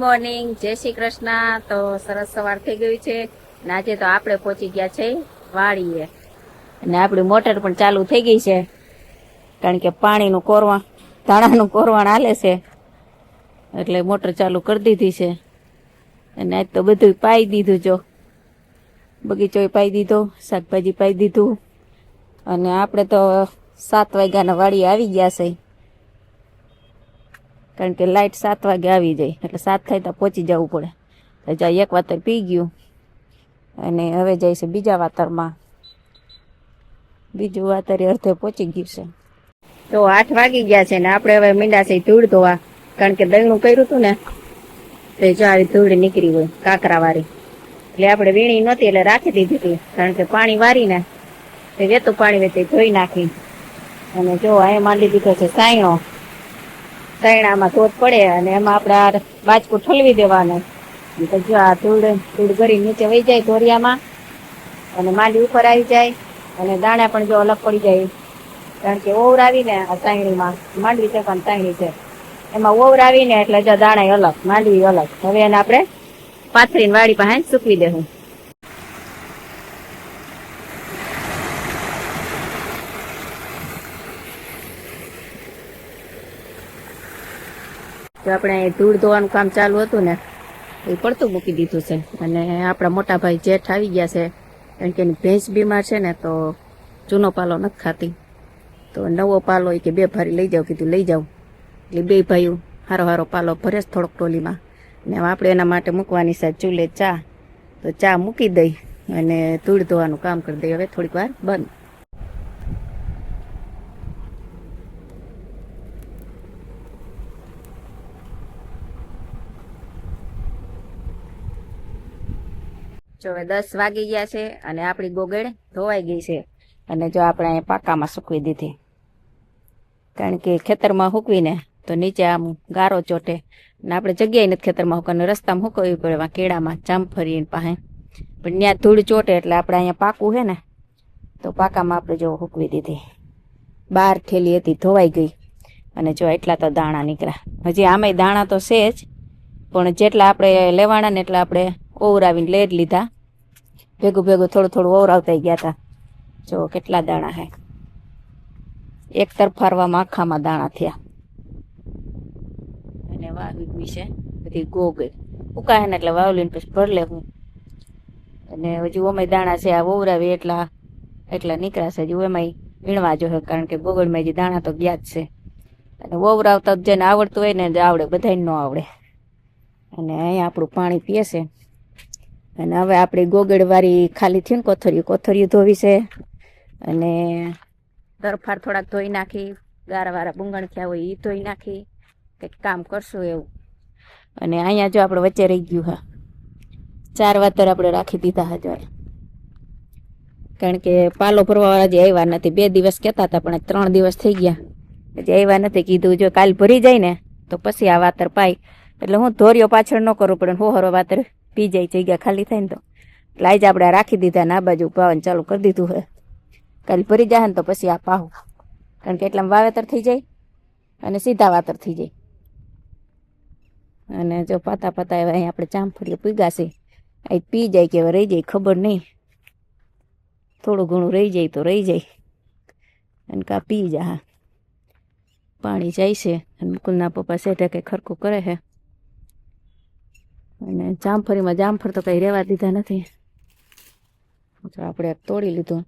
Morning, જય શ્રી કૃષ્ણ। તો સરસ સવાર થઈ ગયું છે અને આજે તો આપણે પહોંચી ગયા છે વાડીએ અને આપણી મોટર પણ ચાલુ થઈ ગઈ છે કારણ કે પાણીનું કોરવાણ ધાણાનું કોરવાણ હાલે છે એટલે મોટર ચાલુ કરી દીધી છે અને આજ તો બધું પાઈ દીધું, જો બગીચો પાઈ દીધો, શાકભાજી પાઈ દીધું અને આપણે તો 7 વાગ્યાના વાડીએ આવી ગયા છે કારણ કે લાઇટ 7 વાગે આવી જાય એટલે 7 થાય તો પહોંચી જવું પડે। તો જાય એક વાતર પી ગયું અને હવે જાય છે બીજા વાતરમાં, બીજું વાતર અડધે પહોંચી ગયું છે। તો 8 વાગી ગયા છે ને આપણે હવે મીંડા છે ધૂળ ધોવા કારણ કે દળનું કર્યું હતું ને તો જો આવી ધૂળ નીકળી હોય કાકરા વાળી એટલે આપણે વીણી નહોતી એટલે રાખી દીધી હતી કારણ કે પાણી વારીને તે વેતું પાણી વેતી ધોઈ નાખી અને જો અહીંયા માંડી દીધો છે સાયણો, સાયણામાં ધોધ પડે અને એમાં આપણે બાજકું ઠલવી દેવાનું તો જો આ ધૂળ ભરી નીચે વહી જાય ધોરિયામાં અને માંડી ઉપર આવી જાય અને દાણા પણ જો અલગ પડી જાય કારણ કે ઓવર આવીને આ સાયણીમાં માંડવી છે પણ સાયણી છે એમાં ઓવર આવીને એટલે જો દાણા અલગ માંડવી અલગ। હવે એને આપણે પાથરીને વાડી પાસે સૂકવી દેવું। તો આપણે ધૂળ ધોવાનું કામ ચાલુ હતું ને એ પડતું મૂકી દીધું છે અને આપણા મોટા ભાઈ જેઠ આવી ગયા છે કારણ કે એની ભેંસ બીમાર છે ને તો જૂનો પાલો નથી ખાતી તો નવો પાલો કે 2 ભારી લઈ જાવ કીધું લઈ જાવ એટલે 2 ભાઈઓ હારો હારો પાલો ભરે થોડોક ટોલીમાં ને આપણે એના માટે મૂકવાની છે ચૂલે ચા, તો ચા મૂકી દઈ અને ધૂળ ધોવાનું કામ કરી દઈ હવે થોડીક વાર બંધ। જો હવે 10 વાગી ગયા છે અને આપણી ગોગળ ધોવાઈ ગઈ છે અને જો આપણે અહીંયા પાકામાં સૂકવી દીધી કારણ કે ખેતરમાં સૂકવીને તો નીચે આમ ગારો ચોટે ને આપણે જગ્યાએ નથી ખેતરમાં સૂકવીને રસ્તામાં સૂકવવી પડે કેળામાં જામફળી પાસે પણ ત્યાં ધૂળ ચોટે એટલે આપણે અહીંયા પાકું છે ને તો પાકામાં આપણે જો સૂકવી દીધી। 12 થેલી હતી ધોવાઈ ગઈ અને જો એટલા તો દાણા નીકળ્યા, હજી આમાંય દાણા તો છે જ પણ જેટલા આપણે લેવાના ને એટલા આપણે ઓવરાવીને લઈ જ લીધા, ભેગું ભેગું થોડું થોડું ઓવરાવતા ગયા હતા। જો કેટલા દાણા હે, એક તરફારવામાં આખામાં દાણા થયા અને વાવી છે બધી ગોગળ ઉકાય ને એટલે વાવલીને પછી ભર લેવું અને હજુ અમે દાણા છે આ ઓવરાવી એટલા નીકળ્યા છે હજુ એમાં વીણવા જોઈએ કારણ કે ગોગળમાં જે દાણા તો ગયા જ છે અને ઓવરાવતા જેને આવડતું હોય ને આવડે, બધાને ન આવડે। અને અહીંયા આપણું પાણી પીએ છે અને હવે આપણી ગોગળવાળી ખાલી થયું ને કોથળીઓ ધોવી છે અને તરફાર થોડાક ધોઈ નાખી, ગારાવાળા બુંગણ થયા હોય એ ધોઈ નાખી, કંઈક કામ કરશું એવું। અને અહીંયા જો આપણે વચ્ચે રહી ગયું હા 4 વાતર આપણે રાખી દીધા હા કારણ કે પાલો ભરવાવાળા જે આવ્યા નથી, 2 દિવસ કહેતા હતા પણ 3 દિવસ થઈ ગયા હજી આવ્યા નથી। કીધું જો કાલ ભરી જાય ને તો પછી આ વાતર પાય એટલે હું ધોરિયો પાછળ ન કરવું પડે, હોહરો વાતર પી જાય જગ્યા ખાલી થાય ને તો એટલે આજે આપણે રાખી દીધા ને આ બાજુ પાવાનું ચાલુ કરી દીધું છે, કાલે ભરી જાય ને તો પછી આ પાવું કારણ કે એટલામાં વાવેતર થઈ જાય અને સીધા વાતર થઈ જાય। અને જો પાતા પાતા એવા અહીં આપણે જામફળીઓ પીગાશે અહીં પી જાય કે હવે રહી જાય ખબર નહીં, થોડું ઘણું રહી જાય તો રહી જાય અને કાં પી જા પાણી જાય છે અને મુકુલના પપ્પા સેઠે કંઈ ખરખું કરે છે અને જામફળીમાં જામફળ તો કંઈ રહેવા દીધા નથી, તો આપણે તોડી લીધું।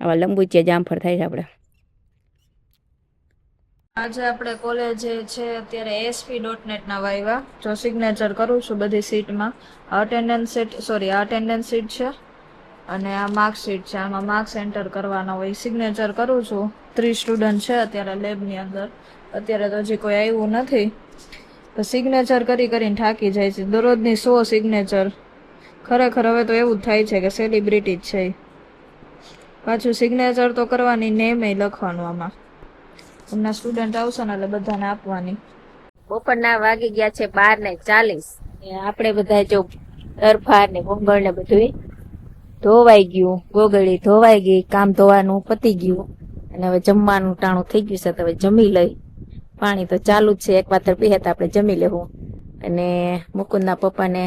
આવા લંબુચિયા જામફળ થાય છે આપણે। આજે આપણે કોલેજે છે અત્યારે ASP.NET ના વાયવા, જો સિગ્નેચર કરું છું બધી સીટમાં, અટેન્ડન્સ સીટ છે અને આ માર્ક્સ શીટ છે, આમાં માર્ક્સ એન્ટર કરવાના હોય, સિગ્નેચર કરું છું। 3 સ્ટુડન્ટ છે અત્યારે લેબની અંદર, અત્યારે તો હજી કોઈ આવ્યું નથી તો સિગ્નેચર કરીને થાકી જાય છે, દરરોજની 100 સિગ્નેચર, ખરેખર હવે તો એવું જ થાય છે કે સેલિબ્રિટી જ છે, પાછું સિગ્નેચર તો કરવાની નેમે લખવાનું આમાં, એમના સ્ટુડન્ટ આવશે ને એટલે બધાને આપવાની। બપોરના વાગી ગયા છે 12:40 આપણે બધા જો તરફાર ને ગોંગળ ને બધું ધોવાઈ ગયું, ગોગળી ધોવાઈ ગઈ, કામ ધોવાનું પતી ગયું અને હવે જમવાનું ટાણું થઈ ગયું છે તો હવે જમી લઈ પાણી તો ચાલુ જ છે, એક વાતર પીએ તો આપણે જમી લેવું. અને મુકુંદના પપ્પાને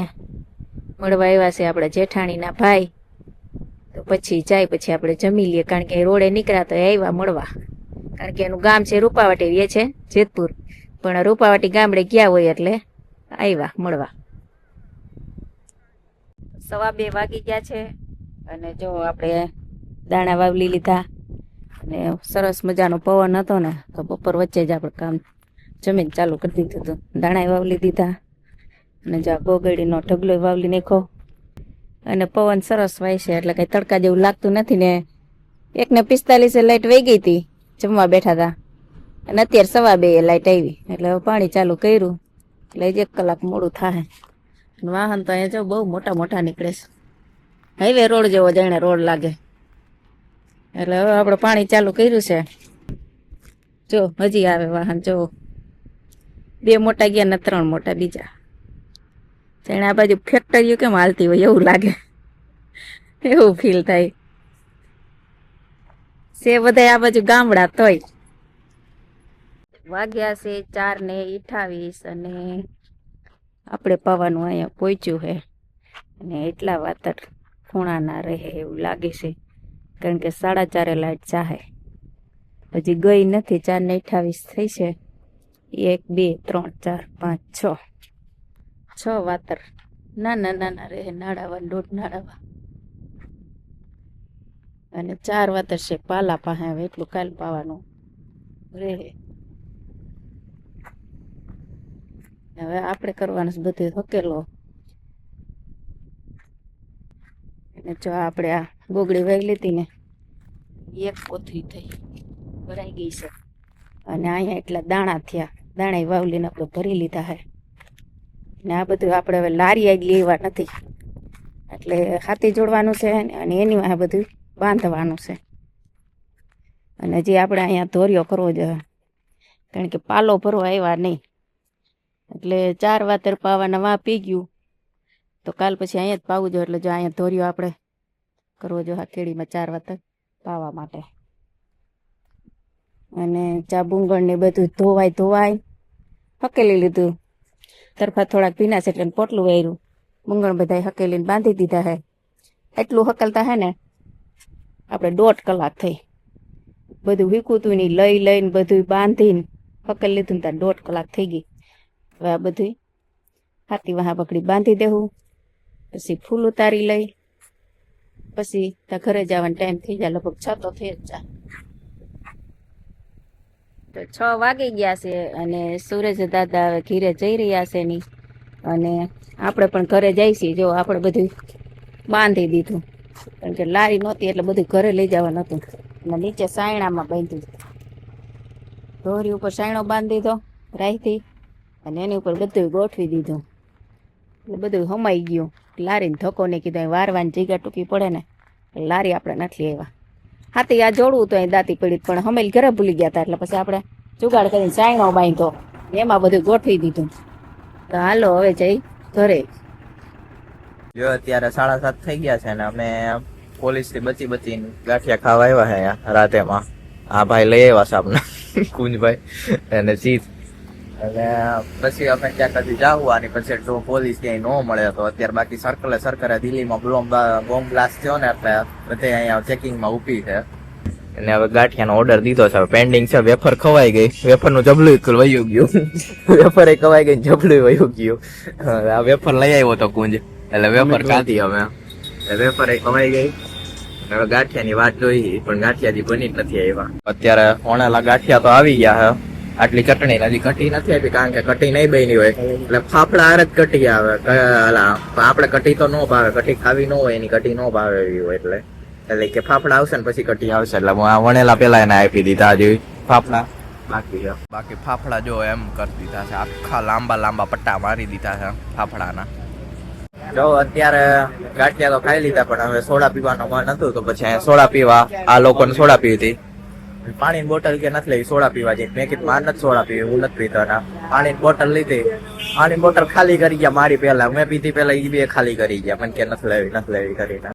મળવા આવ્યા છે આપણા જેઠાણીના ભાઈ, તો પછી જાય પછી આપણે જમી લઈએ, કારણ કે રોડે નીકળ્યા તો આવ્યા મળવા, કારણ કે એનું ગામ છે રૂપાવાટી, એ છે જેતપુર, પણ રૂપાવાટી ગામડે ગયા હોય એટલે આવ્યા મળવા. 2:15 વાગી ગયા છે અને જો આપણે દાણા વાવલી લીધા અને સરસ મજાનો પવન હતો ને, તો બપોર વચ્ચે જ આપણે કામ જમીન ચાલુ કરી દીધું હતું. દાણા વાવલી દીધા અને જો ગોગડીનો ઢગલો વાવલી નાખ્યો અને પવન સરસ વાય છે એટલે કઈ તડકા જેવું લાગતું નથી. ને 1:45 લાઇટ વહી ગઈ હતી, જમવા બેઠા હતા, અને અત્યારે 2:15 લાઇટ આવી એટલે હવે પાણી ચાલુ કર્યું એટલે 1 કલાક મોડું થાય. વાહન તો અહીંયા જો બહુ મોટા મોટા નીકળે છે, હાઈવે રોડ જેવો જાણે રોડ લાગે. એટલે હવે આપણે પાણી ચાલુ કર્યું છે, જો હજી આવે વાહન, જો 2 મોટા ગયા ને 3 મોટા બીજા. જાણે આ બાજુ ફેક્ટરીઓ કેમ હાલતી હોય એવું લાગે, એવું ફીલ થાય છે. બધા આ બાજુ ગામડા તોય વાગ્યા છે 4:28 અને આપણે પાવાનું અહીંયા પહોંચ્યું છે. અને એટલા વાતર ખૂણા ના રહે એવું લાગે છે, કારણ કે 4:30 લાઇટ ચાહે, હજી ગઈ નથી. 4:28 થઈ છે. 1 2 3 4 5 6 વાતર નાના નાના રહે, નાડાવા 1.5 નાડાવા, અને 4 વાતર છે પાલા પાસે. હવે એટલું કાલ પાવાનું રહે. હવે આપણે કરવાનું છે બધું હકેલો. અને જો આપણે આ ગોગડી વાઈ લીધી ને, 1 કોથળી થઈ ભરાઈ ગઈ છે. અને અહીંયા એટલા દાણા થયા, દાણા વાવલીને આપણે ભરી લીધા છે. ને આ બધું આપણે હવે લારી આગળ લેવા નથી, એટલે હાથી જોડવાનું છે અને એની આ બધું બાંધવાનું છે. અને જે આપણે અહીંયા ધોરિયો કરવો જોઈએ, કારણ કે પાલો ભરવા આવ્યા નહીં, એટલે 4 વાતર પાવાના વા પી ગયું તો કાલ પછી અહીંયા જ પાવું જોઈએ. એટલે જો અહીંયા ધોરિયો આપણે કરવો જોઈએ કેળીમાં 4 વાતર પાવા માટે. અને ચા બુંગળ ને બધું ધોવાય હકેલી લીધું. તરફા થોડાક ભીના છે એટલે પોટલું વાર્યું, બુંગળ બધા હકેલીને બાંધી દીધા છે. એટલું હકલતા હે ને આપણે 1.5 કલાક થઈ. બધું વીકુતું નહીં, લઈને બધું બાંધીને હકેલ લીધું ને ત્યાં 1.5 કલાક થઈ ગઈ. હવે આ બધું હાથી વાહ પકડી બાંધી દેવું, પછી ફૂલ ઉતારી લઈ, પછી ત્યાં ઘરે જવાનો ટાઈમ થઈ જાય, લગભગ 6 તો થઈ જ જાય. તો 6 વાગી ગયા છે અને સૂરજ દાદા હવે ઘીરે જઈ રહ્યા છે ની, અને આપણે પણ ઘરે જઈ છીએ. જો આપણે બધું બાંધી દીધું, કારણ કે લારી નહોતી એટલે બધું ઘરે લઈ જવાનું હતું. અને નીચે સાયણામાં બાંધ્યું, દોરી ઉપર સાયણો બાંધી દીધો રાઈથી, અને એની ઉપર બધું ગોઠવી દીધું, એટલે બધું હમાઈ ગયું. લારીને ધક્કો નહીં કીધો, વારવાની જગ્યા ટૂંકી પડે ને, લારી આપણે નથી આવ્યા. હાથી આ જોડવું તો અહીં દાંતી પડી, પણ હમેલ ઘરે ભૂલી ગયા હતા, એટલે પછી આપણે જુગાડ કરીને સાયણો બાંધ્યો, એમાં બધું ગોઠવી દીધું. તો હાલો હવે જઈ ઘરે. જો અત્યારે 7:30 થઈ ગયા છે ને અમે પોલીસ થી બચીને ગાંઠિયા ખાવા આવ્યા છે અહીંયા રાતેમાં. આ ભાઈ લઈ આવ્યા છે આપણે કુંજભાઈ અને જીત. અને પછી અમે ક્યાંક હજી જાવવાની, પછી તો પોલીસ ક્યાંય ન મળે. તો અત્યારે બાકી સરકારે દિલ્હીમાં બોમ્બ બ્લાસ્ટ થયો ને, એટલે બધે અહીંયા ચેકિંગમાં ઊભી છે. અને હવે ગાંઠિયાનો ઓર્ડર દીધો છે, પેન્ડિંગ છે. વેફર ખવાઈ ગઈ, વેફરનું જબલું વયું ગયું, વેફર ખવાઈ ગઈ, જબલું વયું ગયું. આ વેફર લઈ આવ્યો તો કુંજ, એટલે વેફર ખાધી અમે, વેફર ખવાઈ ગઈ. હવે ગાંઠિયાની વાત જોઈ, પણ ગાંઠિયા હજી બની જ નથી આવ્યા. અત્યારે ઓણેલા ગાંઠિયા તો આવી ગયા છે, આટલી ચટણી હજી કટી નથી આપી, કારણ કે કટી નહીં બની હોય એટલે ફાફડા હારે જ કટી આવે. આપણે કટી તો ન ભાવે, કટી ખાવી ન હોય, એની કટી ન ભાવે એવી હોય, એટલે કે ફાફડા આવશે ને પછી કટી આવશે. એટલે વણેલા પેલા એને આપી દીધા, હજી ફાફડા બાકી ફાફડા જો એમ કરી દીધા છે, આખા લાંબા પટ્ટા મારી દીધા છે ફાફડાના. જો અત્યારે ગાંઠિયા તો ખાઈ લીધા, પણ હવે સોડા પીવાનો મન હતું, તો પછી અહીંયા સોડા પીવા આ લોકોને સોડા પીવી હતી. પાણીની બોટલ કે નથી લેવી, સોડા પીવા જઈ. મેં કીધું માર નથી સોડા પીવી, હું નથી પીતો. પાણીની બોટલ લીધી, પાણીની બોટલ ખાલી કરી ગયા મારી પેલા, મેં પીધી પેલા એ 2 ખાલી કરી ગયા. મને કે નથી લેવી કરીને.